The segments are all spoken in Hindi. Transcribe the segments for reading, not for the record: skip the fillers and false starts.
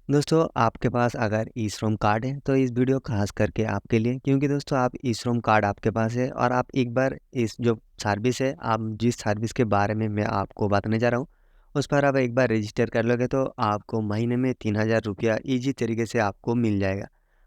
दोस्तों आपके पास अगर ई श्रम कार्ड है तो इस वीडियो खास करके आपके लिए, क्योंकि दोस्तों आप ई श्रम कार्ड आपके पास है और आप एक बार इस जो सर्विस है, आप जिस सर्विस के बारे में मैं आपको बताने जा रहा हूँ उस पर आप एक बार रजिस्टर कर लोगे तो आपको महीने में 3,000 रुपया ईजी तरीके से आपको मिल जाएगा।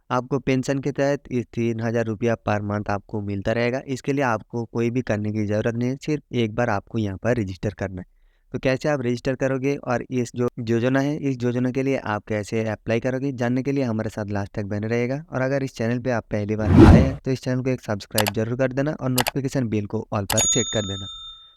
आपको पेंशन के तहत इस 3,000 रुपया पर मंथ आपको मिलता रहेगा। इसके लिए आपको कोई भी करने की ज़रूरत नहीं है, सिर्फ एक बार आपको यहाँ पर रजिस्टर करना है। तो कैसे आप रजिस्टर करोगे और इस जो योजना है, इस योजना के लिए आप कैसे अप्लाई करोगे, जानने के लिए हमारे साथ लास्ट तक बने रहेगा। और अगर इस चैनल पे आप पहली बार आए हैं तो इस चैनल को एक सब्सक्राइब जरूर कर देना और नोटिफिकेशन बेल को ऑल पर सेट कर देना,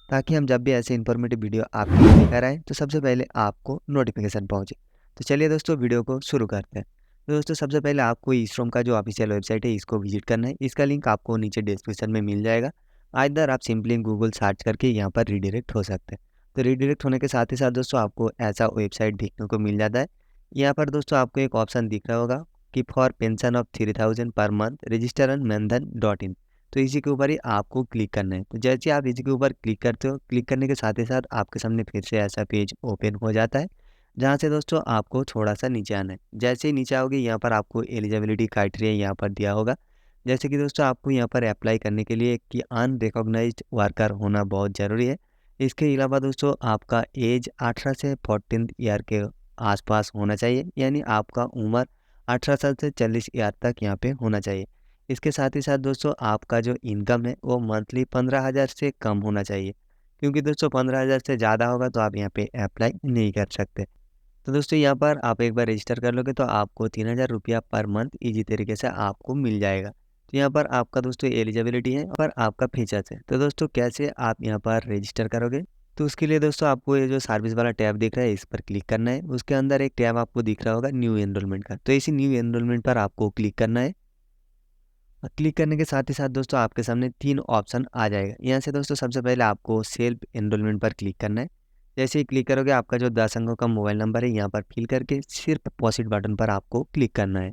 ताकि हम जब भी ऐसे इन्फॉर्मेटिव वीडियो आपके लिए लेकर आए तो सबसे पहले आपको नोटिफिकेशन पहुंचे। तो चलिए दोस्तों वीडियो को शुरू करते हैं। तो दोस्तों सबसे पहले आपको ई श्रम का जो ऑफिशियल वेबसाइट है इसको विजिट करना है। इसका लिंक आपको नीचे डिस्क्रिप्शन में मिल जाएगा। इधर आप सिंपली गूगल सर्च करके यहाँ पर रीडायरेक्ट हो सकते हैं। तो रीडायरेक्ट होने के साथ ही साथ दोस्तों आपको ऐसा वेबसाइट देखने को मिल जाता है। यहाँ पर दोस्तों आपको एक ऑप्शन दिख रहा होगा कि for pension of 3,000 per month register on मनधन.in। तो इसी के ऊपर ही आपको क्लिक करना है। तो जैसे आप इसी के ऊपर क्लिक करते हो, क्लिक करने के साथ ही साथ आपके सामने फिर से ऐसा पेज ओपन हो जाता है, जहाँ से दोस्तों आपको थोड़ा सा नीचे आना है। जैसे ही नीचे आओगे यहाँ पर आपको एलिजिबिलिटी क्राइटेरिया यहाँ पर दिया होगा। जैसे कि दोस्तों आपको यहाँ पर अप्लाई करने के लिए कि अनरिकॉग्नाइज्ड वर्कर होना बहुत ज़रूरी है। इसके अलावा दोस्तों आपका एज 18 से 14 ईयर के आसपास होना चाहिए, यानी आपका उम्र 18 साल से 40 ईयर तक यहाँ पे होना चाहिए। इसके साथ ही साथ दोस्तों आपका जो इनकम है वो मंथली 15,000 से कम होना चाहिए, क्योंकि दोस्तों 15,000 से ज़्यादा होगा तो आप यहाँ पे अप्लाई नहीं कर सकते। तो दोस्तों यहाँ पर आप एक बार रजिस्टर कर लोगे तो आपको 3,000 रुपया पर मंथ ईजी तरीके से आपको मिल जाएगा। तो यहाँ पर आपका दोस्तों एलिजिबिलिटी है और आपका फीचर्स है। तो दोस्तों कैसे आप यहाँ पर रजिस्टर करोगे, तो उसके लिए दोस्तों आपको ये जो सर्विस वाला टैब दिख रहा है इस पर क्लिक करना है। उसके अंदर एक टैब आपको दिख रहा होगा न्यू एनरोलमेंट का, तो इसी न्यू एनरोलमेंट पर आपको क्लिक करना है। क्लिक करने के साथ ही साथ दोस्तों आपके सामने 3 ऑप्शन आ जाएगा। यहाँ से दोस्तों सबसे पहले आपको सेल्फ एनरोलमेंट पर क्लिक करना है। जैसे ही क्लिक करोगे आपका जो 10 अंकों का मोबाइल नंबर है यहाँ पर फिल करके सिर्फ पॉजिट बटन पर आपको क्लिक करना है।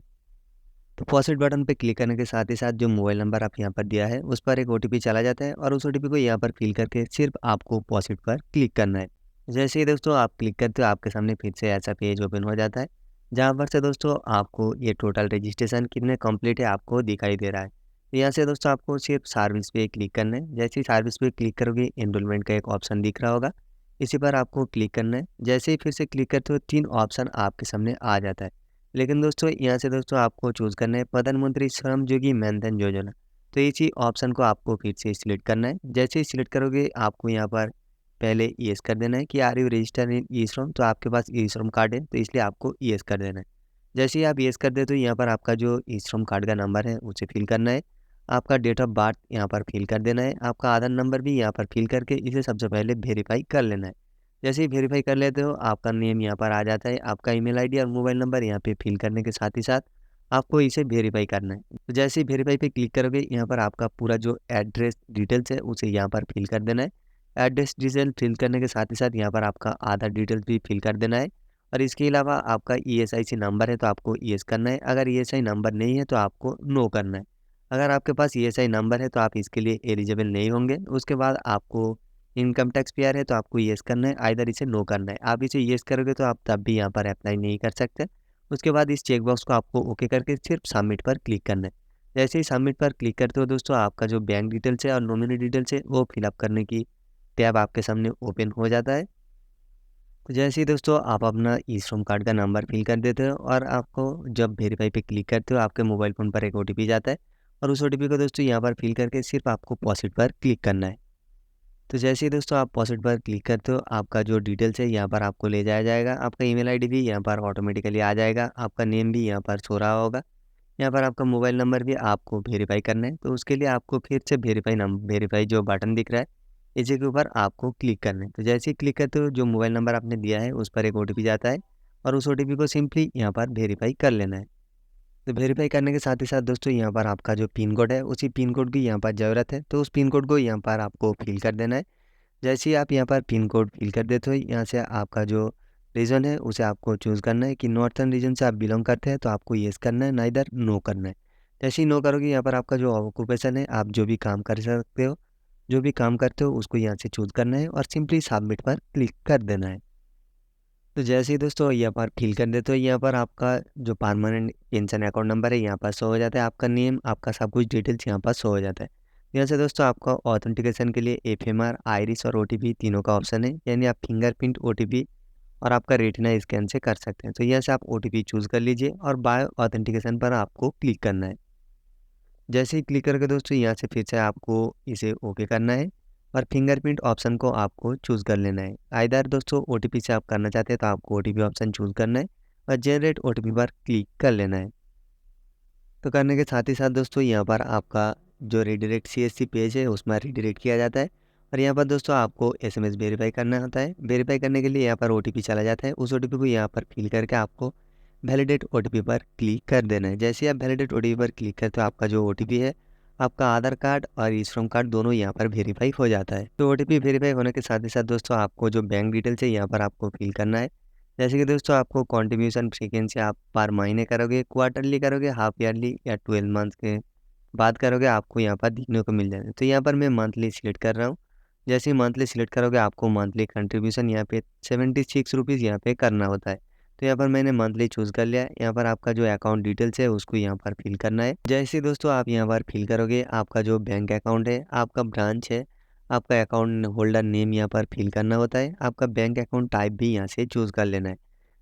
तो पॉजिट बटन पे क्लिक करने के साथ ही साथ जो मोबाइल नंबर आप यहाँ पर दिया है उस पर एक ओटीपी चला जाता है और उस ओटीपी को यहाँ पर फिल करके सिर्फ आपको पॉजिट पर क्लिक करना है। जैसे ही दोस्तों आप क्लिक करते हो आपके सामने फिर से ऐसा पेज ओपन हो जाता है, जहाँ पर से दोस्तों आपको ये टोटल रजिस्ट्रेशन कितने कंप्लीट है आपको दिखाई दे रहा है। तो यहाँ से दोस्तों आपको सिर्फ सर्विस पे क्लिक करना है। जैसे ही सर्विस पे क्लिक करोगे एनरोलमेंट का एक ऑप्शन दिख रहा होगा, इसी पर आपको क्लिक करना है। जैसे ही फिर से क्लिक करते हो 3 ऑप्शन आपके सामने आ जाता है। लेकिन दोस्तों यहाँ से दोस्तों आपको चूज़ करना है प्रधानमंत्री श्रम योगी मानधन योजना। तो इसी ऑप्शन को आपको फिर से सिलेक्ट करना है। जैसे ही सिलेक्ट करोगे आपको यहाँ पर पहले येस कर देना है कि आर यू रजिस्टर इन ई श्रम। तो आपके पास ई श्रम कार्ड है तो इसलिए आपको येस कर देना है। जैसे ही आप येस कर दे तो यहाँ पर आपका जो ई श्रम कार्ड का नंबर है उसे फिल करना है। आपका डेट ऑफ बर्थ यहाँ पर फिल कर देना है। आपका आधार नंबर भी यहाँ पर फिल करके इसे सबसे पहले वेरीफाई कर लेना है। जैसे ही वेरीफाई कर लेते हो आपका नेम यहाँ पर आ जाता है। आपका ईमेल आईडी और मोबाइल नंबर यहाँ पे फिल करने के साथ ही साथ आपको इसे वेरीफाई करना है। तो जैसे ही वेरीफाई पे क्लिक करोगे यहाँ पर आपका पूरा जो एड्रेस डिटेल्स है उसे यहाँ पर फिल कर देना है। एड्रेस डिटेल फिल करने के साथ ही साथ यहाँ पर आपका आधार डिटेल्स भी फिल कर देना है। और इसके अलावा आपका ईएसआईसी नंबर है तो आपको येस करना है। अगर ईएसआई नंबर नहीं है तो आपको नो करना है। अगर आपके पास ईएसआई नंबर है तो आप इसके लिए एलिजिबल नहीं होंगे। उसके बाद आपको इनकम टैक्स पेयर है तो आपको येस करना है, आइदर इसे नो करना है। आप इसे येस करोगे तो आप तब भी यहाँ पर अप्लाई नहीं कर सकते। उसके बाद इस चेक बॉक्स को आपको ओके करके सिर्फ सबमिट पर क्लिक करना है। जैसे ही सबमिट पर क्लिक करते हो दोस्तों आपका जो बैंक डिटेल्स है और नॉमिनी डिटेल्स है वो फिलअप करने की टैब आपके सामने ओपन हो जाता है। तो जैसे ही दोस्तों आप अपना ई श्रम कार्ड का नंबर फिल कर देते हो और आपको जब वेरीफाई पे क्लिक करते हो आपके मोबाइल फ़ोन पर एक ओटीपी जाता है और उस ओटीपी को दोस्तों यहाँ पर फिल करके सिर्फ आपको प्रोसीड पर क्लिक करना है। तो जैसे ही दोस्तों आप प्रोसीड पर क्लिक करते हो आपका जो डिटेल्स है यहाँ पर आपको ले जाया जाएगा। आपका ईमेल आईडी भी यहाँ पर ऑटोमेटिकली आ जाएगा। आपका नेम भी यहाँ पर शो रहा होगा। यहाँ पर आपका मोबाइल नंबर भी आपको वेरीफाई करना है। तो उसके लिए आपको फिर से वेरीफाई जो बटन दिख रहा है इसी के ऊपर आपको क्लिक करना है। तो जैसे ही क्लिक करते हो जो मोबाइल नंबर आपने दिया है उस पर एक ओटीपी जाता है और उस ओटीपी को सिंपली यहाँ पर वेरीफाई कर लेना है। तो वेरीफाई करने के साथ ही साथ दोस्तों यहाँ पर आपका जो पिन कोड है उसी पिन कोड की यहाँ पर ज़रूरत है। तो उस पिन कोड को यहाँ पर आपको फिल कर देना है। जैसे ही आप यहाँ पर पिन कोड फिल कर देते हो यहाँ से आपका जो रीजन है उसे आपको चूज़ करना है कि नॉर्थर्न रीजन से आप बिलोंग करते हैं तो आपको येस करना है, नाइदर नो करना है। जैसे ही नो करोगे यहाँ पर आपका जो ऑक्यूपेशन है आप जो भी काम कर सकते हो, जो भी काम करते हो उसको यहाँ से चूज़ करना है और सिंपली सबमिट पर क्लिक कर देना है। तो जैसे ही दोस्तों यहाँ पर फिल कर देते हो, यहाँ पर आपका जो परमानेंट पेंशन अकाउंट नंबर है यहाँ पर शो हो जाता है, आपका नेम, आपका सब कुछ डिटेल्स यहाँ पर शो हो जाता है। यहाँ से दोस्तों आपका ऑथेंटिकेशन के लिए एफएमआर, आइरिस और ओटीपी तीनों का ऑप्शन है, यानी आप फिंगरप्रिंट, ओटीपी और आपका रेटिना स्कैन से कर सकते हैं। तो यहाँ से आप ओटीपी चूज़ कर लीजिए और बाय ऑथेंटिकेशन पर आपको क्लिक करना है। जैसे ही क्लिक करके दोस्तों यहाँ से फिर से आपको इसे ओके करना है और फिंगरप्रिंट ऑप्शन को आपको चूज़ कर लेना है। आइदर दोस्तों ओटीपी से आप करना चाहते हैं तो आपको ओटीपी ऑप्शन चूज़ करना है और जनरेट ओटीपी पर क्लिक कर लेना है। तो करने के साथ ही साथ दोस्तों यहाँ पर आपका जो रिडायरेक्ट सीएससी पेज है उसमें रिडायरेक्ट किया जाता है और यहाँ पर दोस्तों आपको एसएमएस वेरीफाई करना होता है। वेरीफाई करने के लिए यहाँ पर ओटीपी चला जाता है, उस ओटीपी को यहाँ पर फिल करके आपको वैलिडेट ओटीपी पर क्लिक कर देना है। जैसे ही आप वैलिडेट ओटीपी पर क्लिक करते हो आपका जो ओटीपी है, आपका आधार कार्ड और ई श्रम कार्ड दोनों यहाँ पर वेरीफाई हो जाता है। तो ओटीपी वेरीफाई होने के साथ ही साथ दोस्तों आपको जो बैंक डिटेल्स है यहाँ पर आपको फिल करना है। जैसे कि दोस्तों आपको कंट्रीब्यूशन फ्रीक्वेंसी आप पर महीने करोगे, क्वार्टरली करोगे, हाफ ईयरली या 12 मंथ के बाद करोगे, आपको यहाँ पर देखने को मिल जाएगा। तो यहाँ पर मैं मंथली सिलेक्ट कर रहा हूँ। जैसे ही मंथली सिलेक्ट करोगे आपको मंथली कंट्रीब्यूशन यहाँ पे 76 रुपीज़ यहाँ पे करना होता है। तो यहाँ पर मैंने मंथली चूज़ कर लिया है। यहाँ पर आपका जो अकाउंट डिटेल्स है उसको यहाँ पर फिल करना है। जैसे ही दोस्तों आप यहाँ पर फिल करोगे, आपका जो बैंक अकाउंट है, आपका ब्रांच है, आपका अकाउंट होल्डर नेम यहाँ पर फिल करना होता है। आपका बैंक अकाउंट टाइप भी यहाँ से चूज़ कर लेना है।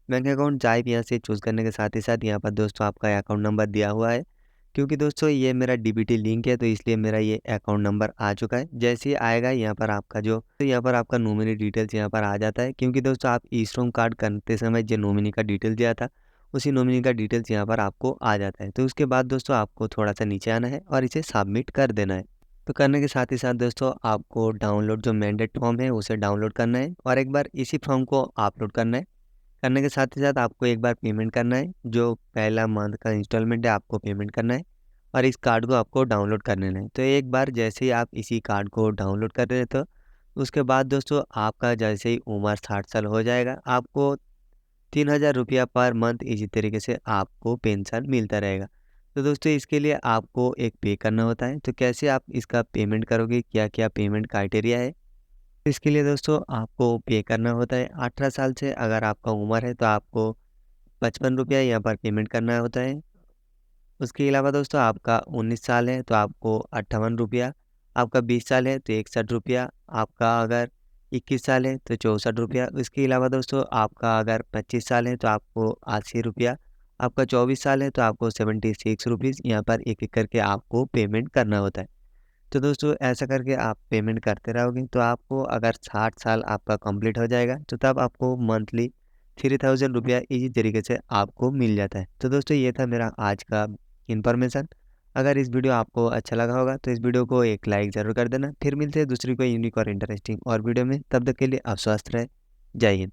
बैंक अकाउंट टाइप यहाँ से चूज़ करने के साथ ही साथ यहाँ पर दोस्तों आपका अकाउंट नंबर दिया हुआ है। क्योंकि दोस्तों ये मेरा डीबीटी लिंक है तो इसलिए मेरा ये अकाउंट नंबर आ चुका है। जैसे ही आएगा यहाँ पर आपका जो तो यहाँ पर आपका नॉमिनी डिटेल्स यहाँ पर आ जाता है, क्योंकि दोस्तों आप ई श्रम कार्ड करते समय जो नॉमिनी का डिटेल दिया था उसी नॉमिनी का डिटेल्स यहाँ पर आपको आ जाता है। तो उसके बाद दोस्तों आपको थोड़ा सा नीचे आना है और इसे सबमिट कर देना है। तो करने के साथ ही साथ दोस्तों आपको डाउनलोड जो मैंडेट फॉर्म है उसे डाउनलोड करना है और एक बार इसी फॉर्म को अपलोड करना है। करने के साथ ही साथ आपको एक बार पेमेंट करना है, जो पहला मंथ का इंस्टॉलमेंट है आपको पेमेंट करना है और इस कार्ड को आपको डाउनलोड कर लेना है। तो एक बार जैसे ही आप इसी कार्ड को डाउनलोड कर रहे हो, उसके बाद दोस्तों आपका जैसे ही उम्र 60 साल हो जाएगा, आपको 3000 रुपया पर मंथ इसी तरीके से आपको पेंशन मिलता रहेगा। तो दोस्तों इसके लिए आपको एक पे करना होता है। तो कैसे आप इसका पेमेंट करोगे, क्या-क्या पेमेंट क्राइटेरिया है? इसके लिए दोस्तों आपको पे करना होता है। 18 साल से अगर आपका उम्र है तो आपको 55 रुपया यहाँ पर पेमेंट करना होता है। उसके अलावा दोस्तों आपका 19 साल है तो आपको 58 रुपया, आपका 20 साल है तो 61 रुपया, आपका अगर 21 साल है तो 64 रुपया। इसके अलावा दोस्तों आपका अगर 25 साल है तो आपको 80 रुपया, आपका 24 साल है तो आपको 76 रुपीज़ यहाँ पर एक-एक करके आपको पेमेंट करना होता है। तो दोस्तों ऐसा करके आप पेमेंट करते रहोगे तो आपको अगर 60 साल आपका कंप्लीट हो जाएगा तो तब आपको मंथली 3000 रुपया इसी तरीके से आपको मिल जाता है। तो दोस्तों ये था मेरा आज का इन्फॉर्मेशन। अगर इस वीडियो आपको अच्छा लगा होगा तो इस वीडियो को एक लाइक ज़रूर कर देना। फिर मिलते हैं दूसरी कोई यूनिक और इंटरेस्टिंग और वीडियो में, तब तक के लिए आप स्वस्थ रहें। जय हिंद।